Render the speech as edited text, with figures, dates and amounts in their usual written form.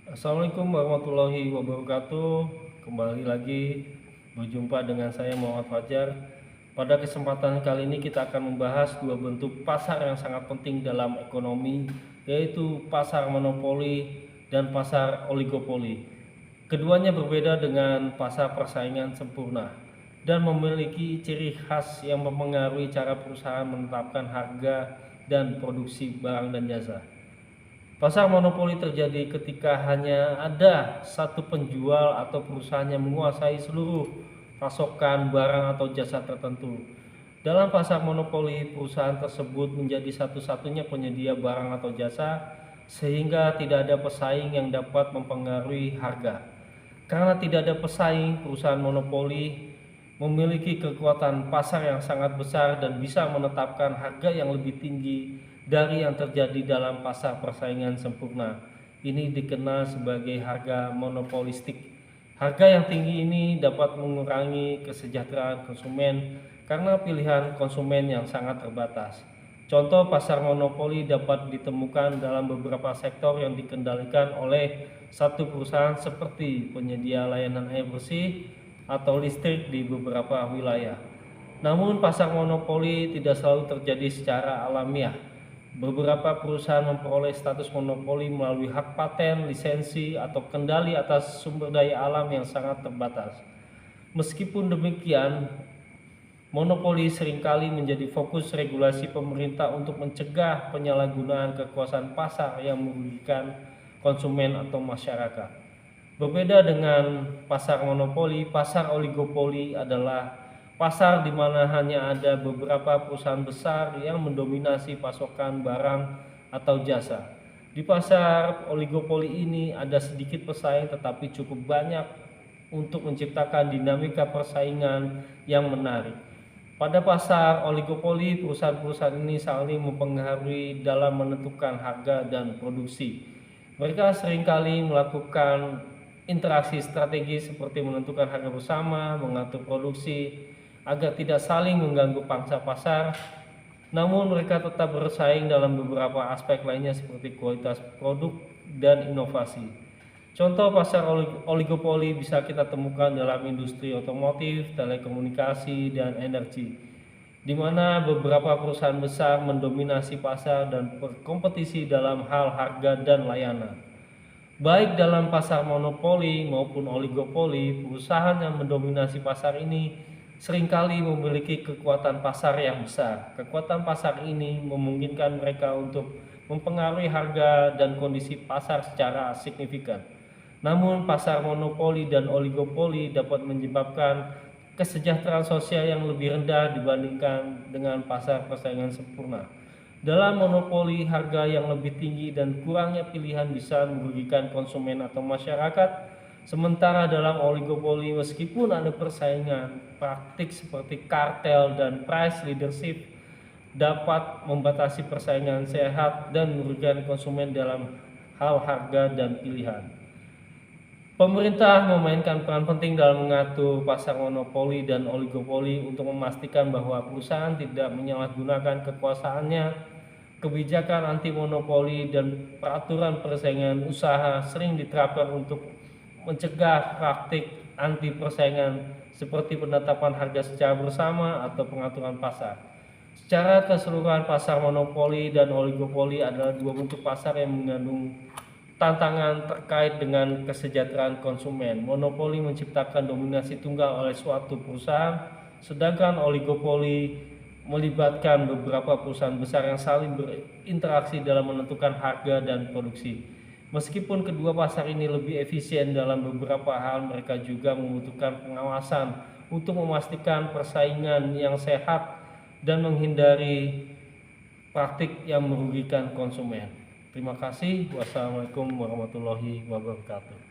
Assalamualaikum warahmatullahi wabarakatuh. Kembali lagi berjumpa dengan saya Muhammad Fajar. Pada kesempatan kali ini kita akan membahas dua bentuk pasar yang sangat penting dalam ekonomi, yaitu pasar monopoli dan pasar oligopoli. Keduanya berbeda dengan pasar persaingan sempurna dan memiliki ciri khas yang mempengaruhi cara perusahaan menetapkan harga dan produksi barang dan jasa. Pasar monopoli terjadi ketika hanya ada satu penjual atau perusahaan yang menguasai seluruh pasokan barang atau jasa tertentu. Dalam pasar monopoli, perusahaan tersebut menjadi satu-satunya penyedia barang atau jasa, sehingga tidak ada pesaing yang dapat mempengaruhi harga. Karena tidak ada pesaing, perusahaan monopoli memiliki kekuatan pasar yang sangat besar dan bisa menetapkan harga yang lebih tinggi dari yang terjadi dalam pasar persaingan sempurna. Ini dikenal sebagai harga monopolistik. Harga yang tinggi ini dapat mengurangi kesejahteraan konsumen karena pilihan konsumen yang sangat terbatas. Contoh pasar monopoli dapat ditemukan dalam beberapa sektor yang dikendalikan oleh satu perusahaan seperti penyedia layanan air bersih atau listrik di beberapa wilayah. Namun pasar monopoli tidak selalu terjadi secara alamiah. Beberapa perusahaan memperoleh status monopoli melalui hak paten, lisensi, atau kendali atas sumber daya alam yang sangat terbatas. Meskipun demikian, monopoli seringkali menjadi fokus regulasi pemerintah untuk mencegah penyalahgunaan kekuasaan pasar yang merugikan konsumen atau masyarakat. Berbeda dengan pasar monopoli, pasar oligopoli adalah pasar di mana hanya ada beberapa perusahaan besar yang mendominasi pasokan barang atau jasa. Di pasar oligopoli ini ada sedikit pesaing tetapi cukup banyak untuk menciptakan dinamika persaingan yang menarik. Pada pasar oligopoli, perusahaan-perusahaan ini saling mempengaruhi dalam menentukan harga dan produksi. Mereka seringkali melakukan interaksi strategis seperti menentukan harga bersama, mengatur produksi, agar tidak saling mengganggu pangsa pasar. Namun mereka tetap bersaing dalam beberapa aspek lainnya seperti kualitas produk dan inovasi. Contoh pasar oligopoli bisa kita temukan dalam industri otomotif, telekomunikasi, dan energi, di mana beberapa perusahaan besar mendominasi pasar dan berkompetisi dalam hal harga dan layanan. Baik dalam pasar monopoli maupun oligopoli, perusahaan yang mendominasi pasar ini seringkali memiliki kekuatan pasar yang besar. Kekuatan pasar ini memungkinkan mereka untuk mempengaruhi harga dan kondisi pasar secara signifikan. Namun, pasar monopoli dan oligopoli dapat menyebabkan kesejahteraan sosial yang lebih rendah dibandingkan dengan pasar persaingan sempurna. Dalam monopoli, harga yang lebih tinggi dan kurangnya pilihan bisa merugikan konsumen atau masyarakat. Sementara dalam oligopoli, meskipun ada persaingan, praktik seperti kartel dan price leadership dapat membatasi persaingan sehat dan merugikan konsumen dalam hal harga dan pilihan. Pemerintah memainkan peran penting dalam mengatur pasar monopoli dan oligopoli untuk memastikan bahwa perusahaan tidak menyalahgunakan kekuasaannya. Kebijakan anti monopoli dan peraturan persaingan usaha sering diterapkan untuk mencegah praktik anti persaingan seperti penetapan harga secara bersama atau pengaturan pasar. Secara keseluruhan, pasar monopoli dan oligopoli adalah dua bentuk pasar yang mengandung tantangan terkait dengan kesejahteraan konsumen. Monopoli menciptakan dominasi tunggal oleh suatu perusahaan, sedangkan oligopoli melibatkan beberapa perusahaan besar yang saling berinteraksi dalam menentukan harga dan produksi. Meskipun kedua pasar ini lebih efisien dalam beberapa hal, mereka juga membutuhkan pengawasan untuk memastikan persaingan yang sehat dan menghindari praktik yang merugikan konsumen. Terima kasih. Wassalamualaikum warahmatullahi wabarakatuh.